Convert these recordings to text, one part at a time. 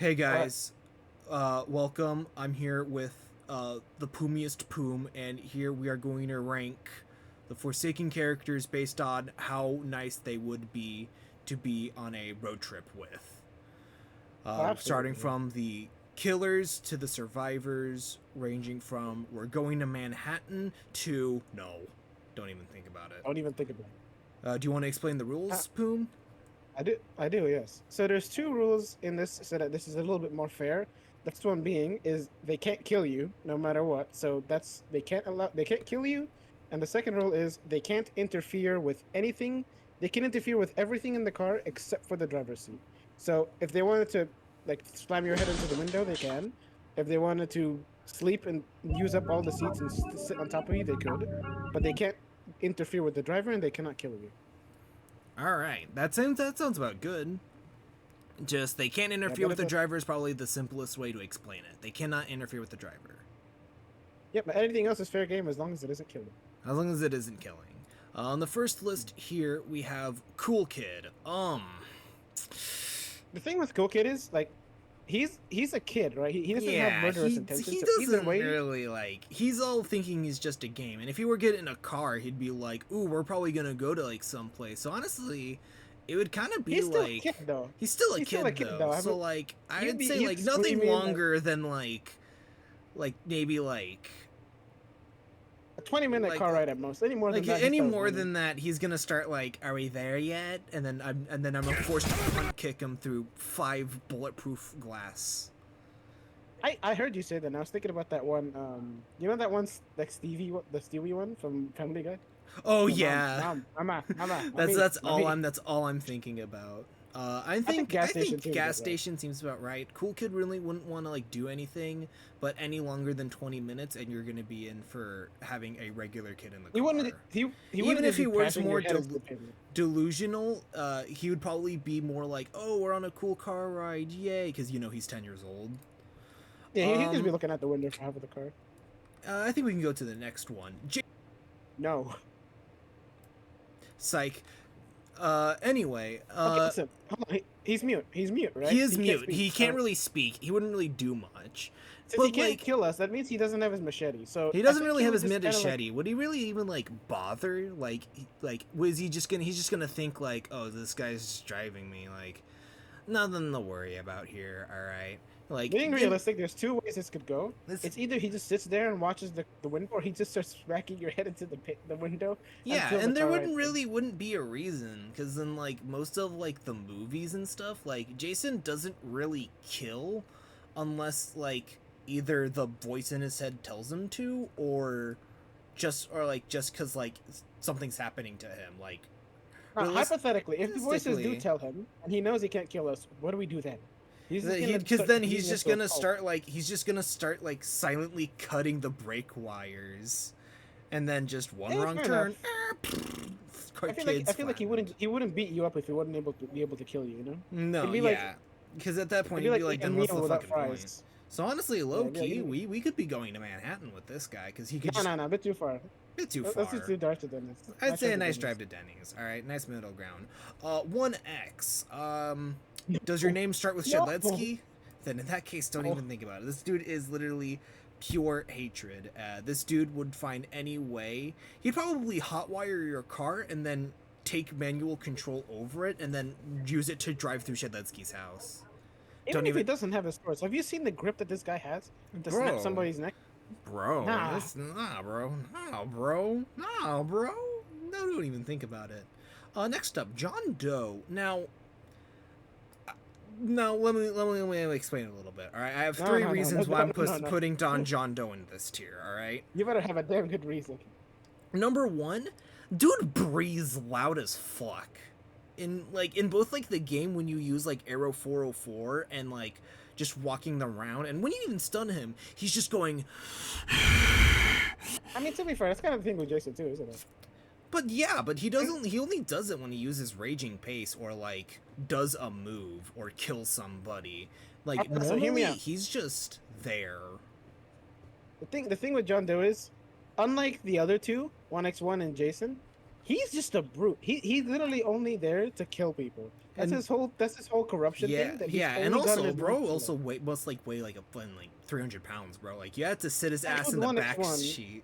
Hey What? guys, welcome. I'm here with the PoomiestPoom, and here we are going to rank the Forsaken characters based on how nice they would be to be on a road trip with. Oh, Starting absolutely. Yeah. from the killers to the survivors, ranging from we're going to Manhattan to no, don't even think about it. Don't even think about it. Do you want to explain the Uh, rules, Poom? I do. I do. Yes. So there's two rules in this, so that this is a little bit more fair. The first one being is they can't kill you no matter what. So that's they can't kill you. And the second rule is they can't interfere with anything. They can interfere with everything in the car except for the driver's seat. So if they wanted to like slam your head into the window, they can. If they wanted to sleep and use up all the seats and sit on top of you, they could. But they can't interfere with the driver and they cannot kill you. All right, that sounds about good. Just they can't Yeah, interfere but with it's the a driver is probably the simplest way to explain it. They cannot interfere with the driver yeah, but anything else is fair game as long as it isn't killing. as long as it isn't killing. On the first list here we have Cool Kid. The thing with Cool Kid is like he's a kid, right? He doesn't have Yeah, murderous he intentions. So either doesn't way, really like. He's all thinking he's just a game, and if he were getting a car, he'd be like, "Ooh, we're probably gonna go to like someplace." So honestly, it would kind of be he's still a like kid though. he's still a He's still a kid kid though. though. I So mean, like I'd say he'd like nothing scream in longer than like maybe like a 20-minute like car ride at most. Any more than like that, he any starts more running. than that he's gonna start like, are we there yet? And then I'm gonna force to front kick him through 5 bulletproof glass. I heard you say that. And I was thinking about that one. You know that one like the Stewie one from Family Guy. Oh The mom, yeah. mom, mama, that's mommy, that's all mommy. i'm that's all I'm thinking about. I I think think gas I station think too is gas about right. station seems about right. Cool Kid really wouldn't want to like do anything but any longer than 20 minutes, and you're gonna be in for having a regular kid in the He wanted car. he Even wanted to if be he was crashing your more head into the pavement. delusional, he would probably be more like, "Oh, we're on a cool car ride, yay!" Because he's 10 years old. Yeah, he'd just be Um, looking out the window for half of the car. I think we can go to the next one. No. Psych. Anyway, Okay, listen. Hold on. He's mute. He's mute, right? he is He can't mute. speak. He can't So really speak. He wouldn't really do much. since he But can't like, kill us, that means he doesn't have his machete. So he I doesn't think really he have would his just kind of like machete. Would he really even like bother? Like, was he just gonna? He's just gonna think like, oh, this guy's just driving me. Like, nothing to worry about here. All right. Like, being realistic. There's two ways this could go. this. It's either he just sits there and watches the window, or he just starts smacking your head into the window Yeah, until the and there car rides in. wouldn't be a reason, because in like most of like the movies and stuff, like Jason doesn't really kill unless like either the voice in his head tells him to, or like just because like something's happening to him. Like Now, hypothetically, if the voices do realistically, tell him and he knows he can't kill us, what do we do then? He's just gonna because start then he's using us just to a gonna cult. start like silently cutting the brake wires, and then just one Yeah, wrong fair turn. enough. Kids I feel like flattened. he wouldn't beat you up if he wasn't able to kill you. You know, No, it'd be like yeah, because at that it'd point be you'd like be like, eating a then what's meal the without fucking point? fries. So honestly, Yeah, low it'd be like key, eating. we could be going to Manhattan with this guy because he could No, just no, no, a bit too far. bit too Let's just far. do Darth to Dennis. I'd Nice say drive a to nice Dennis. drive to Denny's. All right, nice middle ground. 1X. Does your No, name start with no, Shadletsky? Then in that case, don't no. even think about it. This dude is literally pure hatred. This dude would find any way. He'd probably hotwire your car and then take manual control over it and then use it to drive through Shadletsky's house. Even Don't if he even, doesn't have his swords, have you seen the grip that this guy has to snap bro. somebody's neck? Bro, Nah. this nah, bro, nah, bro, nah, bro. No, don't even think about it. Next up, John Doe. Now, let me explain it a little bit. All right, I have No, three no, no, no, reasons why I'm no, no, putting no. John Doe in this tier. All right. You better have a damn good reason. Number one, dude breathes loud as fuck. In both like the game when you use like Arrow 404 and like just walking around, and when you even stun him, he's just going. I mean, to be fair, that's kind of the thing with Jason too, isn't it? But yeah, but he doesn't. He only does it when he uses raging pace or like does a move or kills somebody. Like So hear me normally, out. he's just there. The thing with John Doe is, unlike the other two, 1x1 and Jason, he's just a brute. He's literally only there to kill people. And That's his whole corruption yeah, thing. That he's yeah, only and got in also, his mind bro, to also must weigh like a fun like 300 pounds, bro. Like you had to sit his At least ass with in the one X back one, seat.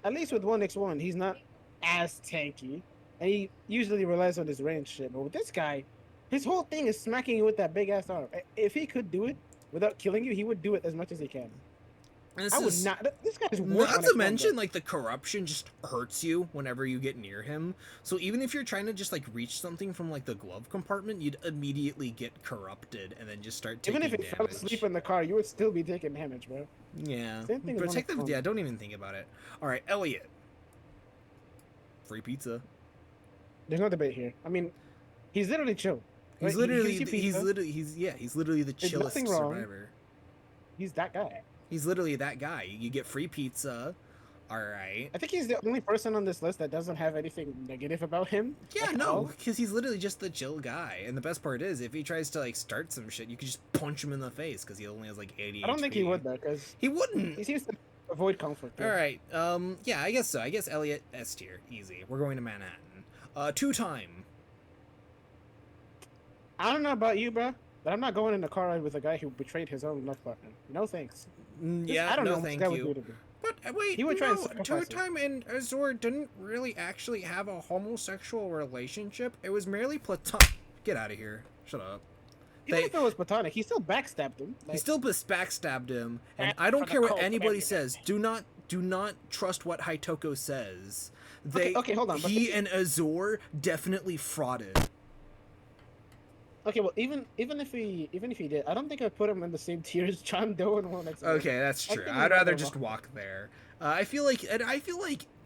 at least with 1x1, he's not as tanky, and he usually relies on his range shit. But with this guy, his whole thing is smacking you with that big ass arm. If he could do it without killing you, he would do it as much as he can. And this I would is not. This guy's worse not on to X1, bro. mention like the corruption just hurts you whenever you get near him. So even if you're trying to just like reach something from like the glove compartment, you'd immediately get corrupted and then just start taking Even if he fell asleep damage. in the car, you would still be taking damage, bro. Yeah, Same thing as protect them. 1x1. Yeah, don't even think about it. All right, Elliot, free pizza. There's no debate here. I mean, he's literally chill. Right? He's He gives literally you pizza. he's literally the There's chillest nothing wrong. survivor. He's that guy. He's literally that guy. You get free pizza. All right. I think he's the only person on this list that doesn't have anything negative about him. Yeah, like, at no, all. because he's literally just the chill guy. And the best part is, if he tries to like start some shit, you could just punch him in the face because he only has like 80. I don't think he HP. would though, because He wouldn't. he seems to avoid conflict. All right. Yeah, I guess so. I guess Elliot S tier, easy. We're going to Manhattan. 2-time. I don't know about you, bro, but I'm not going in a car ride with a guy who betrayed his own love partner. No thanks. Yeah, I don't no, know what this thank guy would you. do to me. But wait, He would try and no, sacrifice it. Two-time and Azor didn't really actually have a homosexual relationship. It was merely platonic. Get out of here. Shut up. Even if it was platonic, he still backstabbed him. He Like, still backstabbed him, and Back I don't for the care what cult, anybody baby. says. Do not trust what Hitoko says. Okay, hold on, but He and Azor definitely frauded. okay, well, even if he did, I don't think I'd put him in the same tier as John Doe and 1x1. Okay, that's I true. think I'd he's rather better just off. walk there. I feel like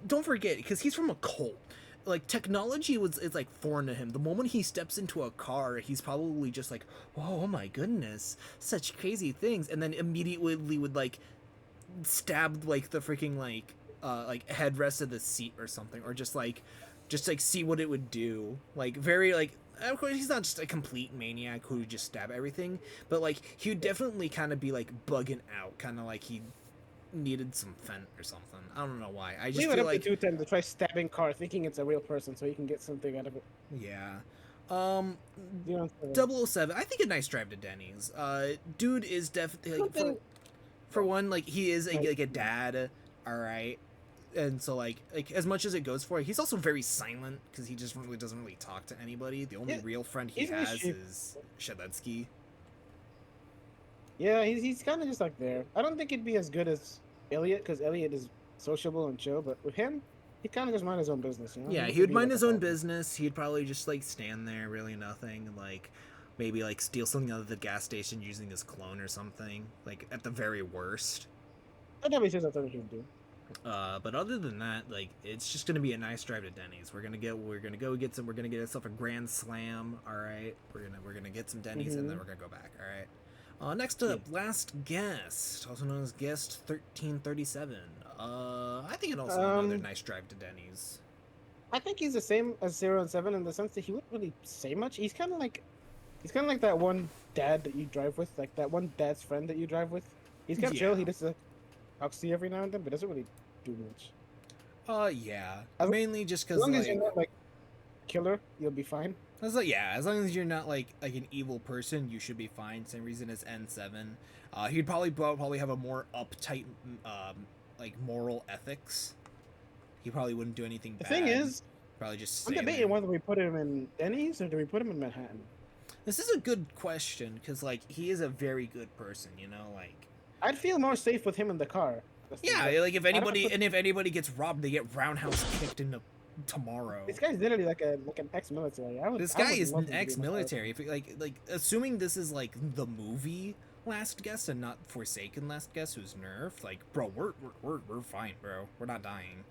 don't forget because he's from a cult. Like technology is like foreign to him. The moment he steps into a car, he's probably just like, "Whoa, oh my goodness, such crazy things," and then immediately would like stab like the freaking like headrest of the seat or something, or just like see what it would do. Like very like. Of course, he's not just a complete maniac who would just stab everything, but like he would definitely kind of be like bugging out, kind of like he needed some fent or something. I don't know why. I just Leave it feel up like to 210 to try stabbing car, thinking it's a real person, so he can get something out of it. yeah. You know what I'm saying? 007. I think a nice drive to Denny's. Dude is definitely like, Something- for one, like he is Right. like a dad. All right. And so like as much as it goes for, he's also very silent because he just really doesn't really talk to anybody. The only Yeah, real friend he he's really has sheep. is Shadky. Yeah, he's kind of just like there. I don't think he'd be as good as Elliot, because Elliot is sociable and chill, but with him, he kind of just mind his own business. You know? Yeah, He he would be mind like his a own dog. business. He'd probably just like stand there, really nothing, and like maybe like steal something out of the gas station using his clone or something. Like at the very worst. That probably says that's what he would do. But other than that, like it's just gonna be a nice drive to Denny's. We're gonna go get some. We're gonna get ourselves a Grand Slam. All right, we're gonna get some Denny's and then we're gonna go back. All right. Next up, last guest, also known as guest 1337. I think it also another nice drive to Denny's. I think he's the same as 0 and 7 in the sense that he wouldn't really say much. He's kind of like that one dad that you drive with, like that one dad's friend that you drive with. He's kind of chill. He just talks to you every now and then, but doesn't really do much. Yeah, As- mainly just As because long as like. you're not like killer, you'll be fine. As long as you're not like an evil person, you should be fine. Same reason as N7. He'd probably have a more uptight like moral ethics. He probably wouldn't do anything The bad. thing is, probably just I'm stay debating there. whether we put him in Denny's or do we put him in Manhattan. This is a good question because like he is a very good person, you know, like I'd feel more safe with him in the car. That's the yeah, thing. like if I don't anybody put- if anybody gets robbed, they get roundhouse kicked into tomorrow. This guy's literally like an ex-military. This I guy would is love him to be in the car. ex-military. If like assuming this is like the movie Last Guest and not Forsaken Last Guest, who's nerfed, like bro, we're fine, bro. We're not dying.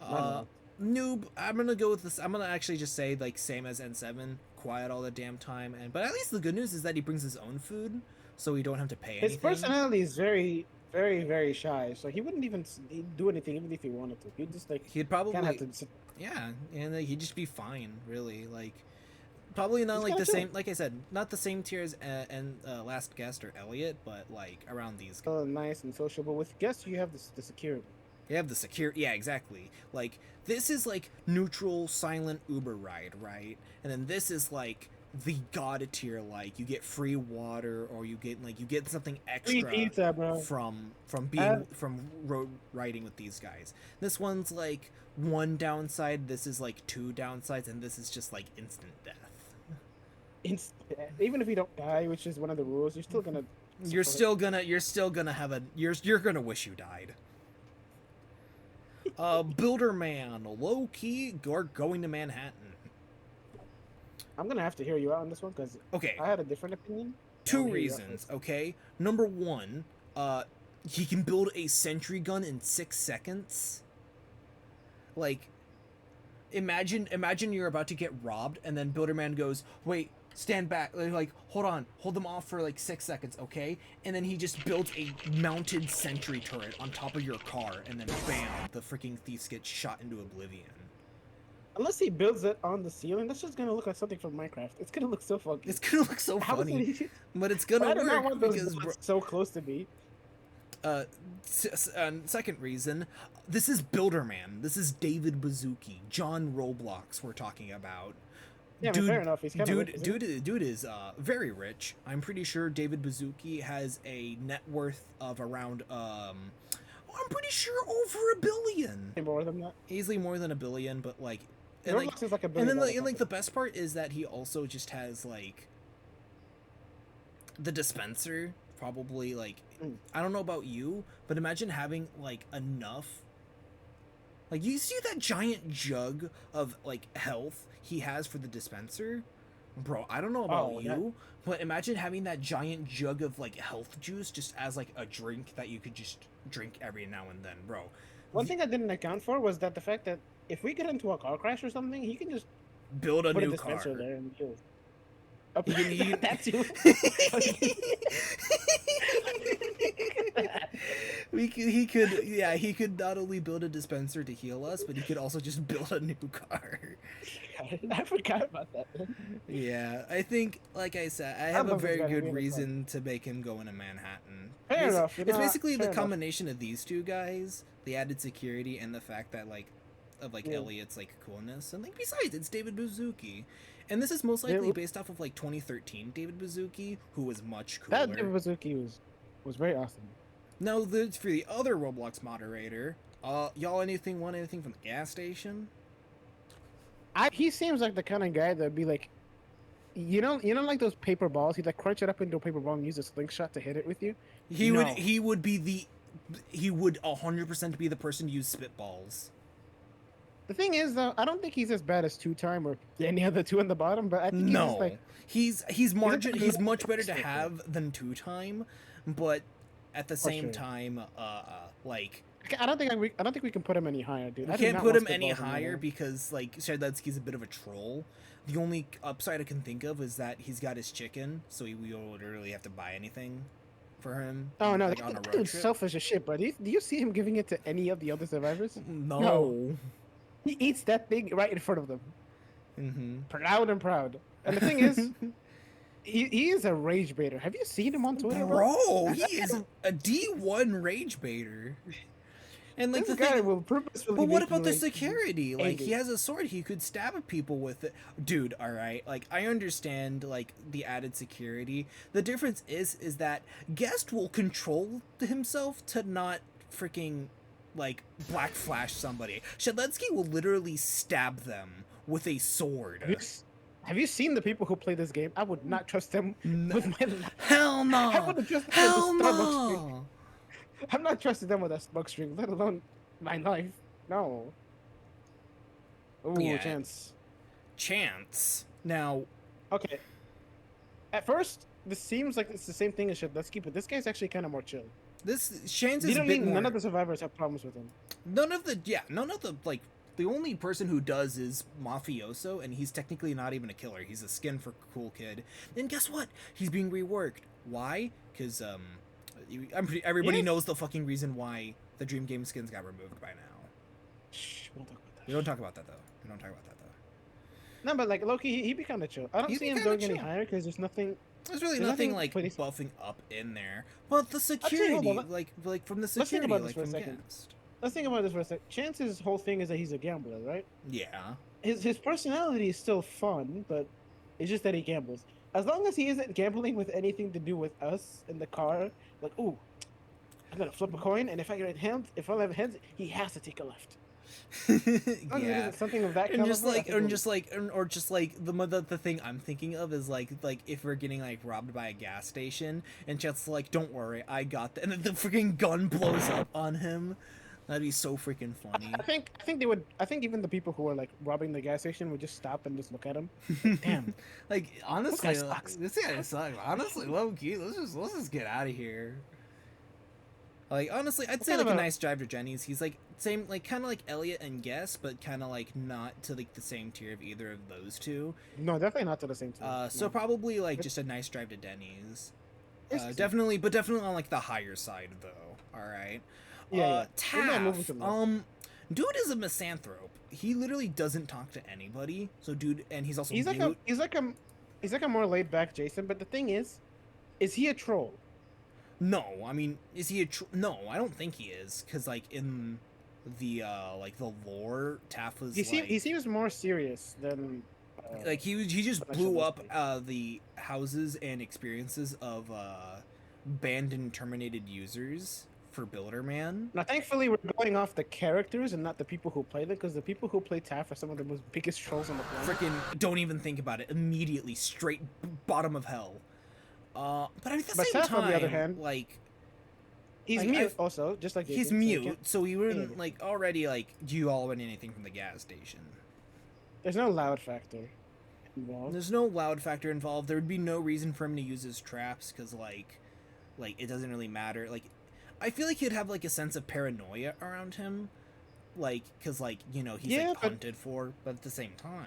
No. Noob, I'm gonna go with this. I'm gonna actually just say like same as N7, quiet all the damn time, but at least the good news is that he brings his own food, so we don't have to pay anything. His personality is very, very, very shy, so he wouldn't even do anything even if he wanted to. He'd just like He'd probably kind of have to sit. yeah, and he'd just be fine, really. Like probably not He's like kinda the chill. same. Like I said, not the same tier as and Last Guest or Elliot, but like around these guys. Nice and sociable with. Guess you have the security. You have the security. Yeah, exactly. Like, this is like neutral, silent Uber ride, right? And then this is like the god tier. Like, you get free water, or you get something Free extra pizza, bro. from road riding with these guys. This one's like one downside. This is like two downsides, and this is just like instant death. Even if you don't die, which is one of the rules, you're still gonna. You're still gonna have a. You're gonna wish you died. Builder Man, low key, going to Manhattan. I'm gonna have to hear you out on this one because Okay, I had a different opinion. two reasons. Okay, number one, he can build a sentry gun in 6 seconds. Like, imagine you're about to get robbed, and then Builder Man goes, "Wait, stand back." Like, hold them off for like 6 seconds, okay? And then he just builds a mounted sentry turret on top of your car, and then bam, the freaking thieves get shot into oblivion. Unless he builds it on the ceiling, that's just gonna look like something from Minecraft. It's gonna look so funky. It's gonna look so How is funny, it- but it's gonna I do not work want those because bullets so close to me. second reason, this is Builder Man. This is David Bazooki, John Roblox. We're talking about. Yeah, I mean, fair enough. He's kind of Dude is very rich. I'm pretty sure David Bazooki has a net worth of around I'm pretty sure over $1 billion. more than that. Easily more than $1 billion, but like, Roblox is like $1 billion. and then like the best part is that he also just has like the dispenser. Probably like, I don't know about you, but imagine having like enough. Like, you see that giant jug of like health he has for the dispenser, bro? I don't know about you, but imagine having that giant jug of like health juice just as like a drink that you could just drink every now and then, bro. One thing I didn't account for was that the fact that if we get into a car crash or something, he can just build a put new a dispenser car. there and kill. That too. He could not only build a dispenser to heal us, but he could also just build a new car. I forgot about that. Yeah, I think, like I said, I have a very good reason to make him go into Manhattan. Fair enough. It's basically the combination of these two guys, the added security, and the fact that Elliot's like coolness, and like besides, it's David Bazooki. And this is most likely based off of like 2013 David Bazooki, who was much cooler. That David Bazooki was very awesome. Now, for the other Roblox moderator, y'all want anything from the gas station? He seems like the kind of guy that'd be like, you know, like those paper balls. He'd like crunch it up into a paper ball and use a slingshot to hit it with you. He would 100% be the person to use spitballs. The thing is, though, I don't think he's as bad as Two Time or any other two on the bottom. But I think he's much better to have than Two Time, but at the same time, like, I don't think we can put him any higher, dude. We can't put him any higher because like Shadletsky's a bit of a troll. The only upside I can think of is that he's got his chicken, so we don't literally have to buy anything for him. Oh no, that dude's selfish as shit. But do you see him giving it to any of the other survivors? No. He eats that thing right in front of them. Mm-hmm. Proud and proud. And the thing is, he is a rage baiter. Have you seen him on Twitter, bro? He is a D1 rage baiter. And like this guy will purposefully. But what about the security? Angry. Like, he has a sword. He could stab people with it, dude. All right. Like, I understand like the added security. The difference is that Guest will control himself to not freaking like black flash somebody. Shadletsky will literally stab them with a sword. Have you seen the people who play this game? I would not trust them with my life. Hell no. I wouldn't trust them Hell with a Starbucks no. drink. I'm not trusting them with a smoke string, let alone my life. No. Ooh, Yeah. Chance. Now, okay. At first, this seems like it's the same thing as Shadletsky, but this guy's actually kind of more chill. Chance is none of the survivors have problems with him. None of the like, the only person who does is Mafioso, and he's technically not even a killer. He's a skin for cool kid. And guess what? He's being reworked. Why? Because everybody knows the fucking reason why the Dream Game skins got removed by now. Shh, we won't talk about that. We don't talk about that though. No, but like Loki, he'd be kind of chill. I don't see him going any higher because there's nothing. There's really nothing like buffing up in there. But the security, Actually, like from the security, Let's think about this like for a from second. Guest. let's think about this for a sec. Chance's whole thing is that he's a gambler, right? Yeah. His personality is still fun, but it's just that he gambles. As long as he isn't gambling with anything to do with us in the car, like, ooh, I'm gonna flip a coin, and if I get hands, if I have hands, he has to take a left. As long as it Yeah. isn't something of that And caliber, just I like, think or we'll- just like, or just like the thing I'm thinking of is like if we're getting like robbed by a gas station, and Chet's like, "Don't worry, I got that," and then the freaking gun blows up on him. That'd be so freaking funny. I think they would. I think even the people who are like robbing the gas station would just stop and just look at him. Like, damn. Like honestly, guy sucks. this guy sucks. Honestly, low key, let's just get out of here. Like honestly, I'd say kind like of a a- nice drive to Jenny's. He's like same, like kind of like Elliot and Guess, but kind of like not to like the same tier of either of those two. No, definitely not to the same time. So No. probably like just a nice drive to Denny's. It's- Definitely, but definitely on like the higher side though. All right. Yeah, yeah. We're not moving Taff. to left. Dude is a misanthrope. He literally doesn't talk to anybody. So dude, and he's also He's like mute. he's like a more laid back Jason. But the thing is he a troll? No, I mean, is he a no? I don't think he is, cause like in the like the lore, Taff was He seems more serious than. like he just But I blew should up listen. the houses and experiences of banned and terminated users for Builderman. Now, thankfully, we're going off the characters and not the people who play them, because the people who play Taff are some of the most biggest trolls on the planet. Freaking don't even think about it. Immediately straight bottom of hell. But at the But same Taff, time, on the other hand, like He's like, mute I've- also, just like he's Jason, so he mute, can't- so he wouldn't Yeah. like already like. Do you all want anything from the gas station? There's no loud factor involved. There's no loud factor involved. There would be no reason for him to use his traps because like it doesn't really matter. Like I feel like he'd have like a sense of paranoia around him, like because like you know he's Yeah, like but- punted for, but at the same time.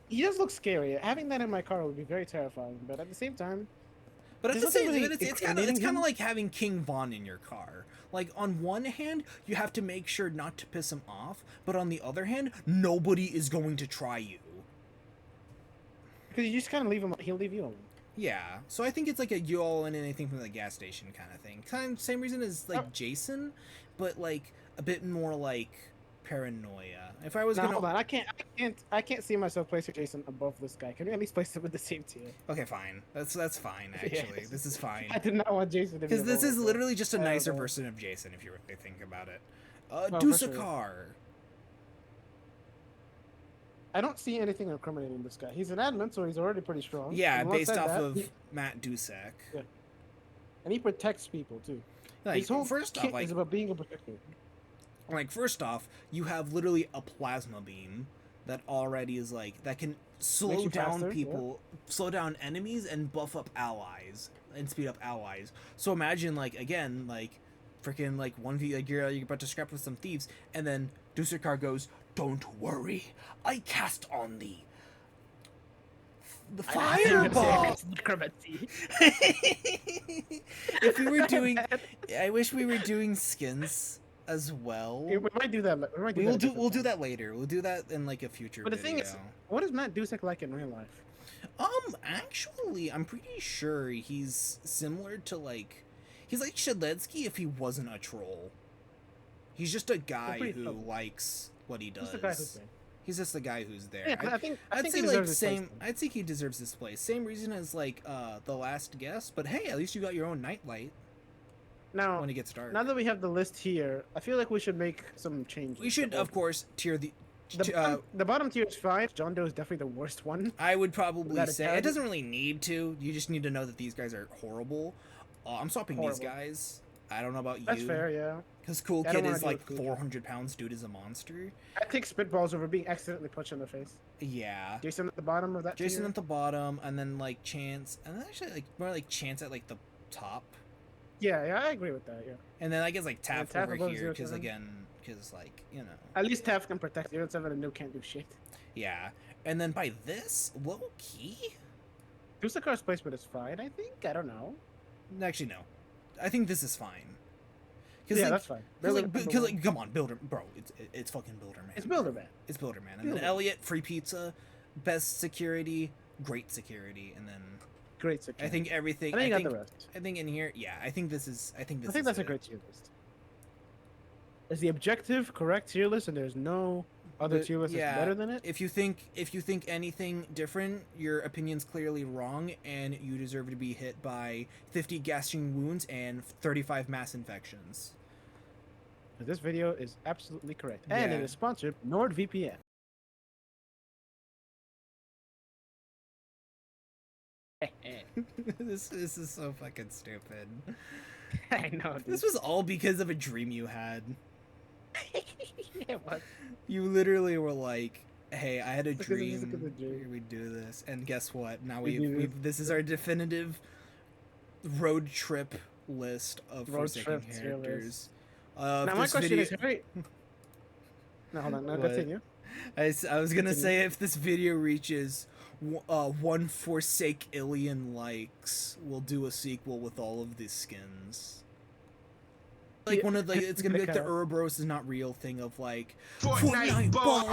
He does look scary. Having that in my car would be very terrifying, but at the same time, But at There's the nothing same really time, it's incriminating kind him. of like having King Von in your car. Like on one hand, you have to make sure not to piss him off, but on the other hand, nobody is going to try you. because you just kind of leave him, he'll leave you alone. Yeah, so I think it's like a you all in anything from the gas station kind of thing. Kind of same reason as like Oh. Jason, but like a bit more like paranoia. If I was Now, gonna, hold on, I can't see myself placing Jason above this guy. Can we at least place him in the same tier? okay, fine. That's fine actually. Yes. This is fine. I did not want Jason to be Because this above is him. literally just a I don't nicer know. version of Jason, if you really think about it. for sure. Dusakar. I don't see anything incriminating this guy. He's an admin, so he's already pretty strong. Yeah, And based alongside off that, of Matt Dusek. and he protects people too. Like, His whole first kit off, like, is about being a protector. first off, you have literally a plasma beam that already is like that can slow you down faster, people, slow down enemies, and buff up allies and speed up allies. So imagine like again like freaking like 1v like you're about to scrap with some thieves, and then Dusakar goes, "Don't worry, I cast on thee the fireball." If we were doing, I wish we were doing skins as well. We might do that. We might do that a different We'll do time. that later. We'll do that in like a future But the video. thing is, what is Matt Dusek like in real life? Actually, I'm pretty sure he's similar to like, he's like Shadky if he wasn't a troll. He's just a guy pretty who dope. likes what he does. Just the guy who's there. He's just the guy who's there. Yeah, I think I'd he say like deserves his place, same. then. I'd say he deserves this place. Same reason as like the last guest. But hey, at least you got your own nightlight Now, when it gets dark. now that we have the list here, I feel like we should make some changes. We should, of course, tier the. The bottom tier is fine. John Doe is definitely the worst one. I would probably Without a say doubt. it doesn't really need to. You just need to know that these guys are horrible. I'm swapping these Horrible. guys. I don't know about That's you. fair, yeah. Because Cool I don't Kid wanna is deal like with Cool Kid. 400 pounds. Dude is a monster. I take spitballs over being accidentally punched in the face. Yeah. Jason at the bottom of that Jason tier. at the bottom, and then like Chance, and then actually like more like Chance at like the top, Yeah, yeah, I agree with that, yeah. and then I guess like Taff Taff over above here because 0-7. again, because like you know, At least Taff can protect 0-7 and Noob can't do shit. yeah. And then by this low key, Dusakar's placement is fine, I think. I don't know. actually no, I think this is fine. Yeah, like, that's fine. Because like, come on, Builder, bro, it's fucking Builder Man. It's Builder Man. It's Builder Man, and Builder then Man. Elliot, free pizza, best security, great security, and then Great security. I think everything. I think you I got the rest. think in here, yeah, I think this is. I think this. I think is that's a it. great tier list. Is the objective correct tier list, and there's no other tier list that's better than it? If you think anything different, your opinion's clearly wrong, and you deserve to be hit by 50 gassing wounds and 35 mass infections. This video is absolutely correct, and it is sponsored by NordVPN. This is so fucking stupid. I know. Dude. This was all because of a dream you had. Yeah, what? You literally were like, "Hey, I had a Look at dream. We do this, and guess what? Now this is our definitive road trip list of Forsaken characters." Now my question is, Harry. No, hold on. No, continue. I was gonna say, if this video reaches 1 Forsake Alien likes, we'll do a sequel with all of these skins. Like one of it's gonna be like the Ouroboros is not real thing of like Fortnite balls.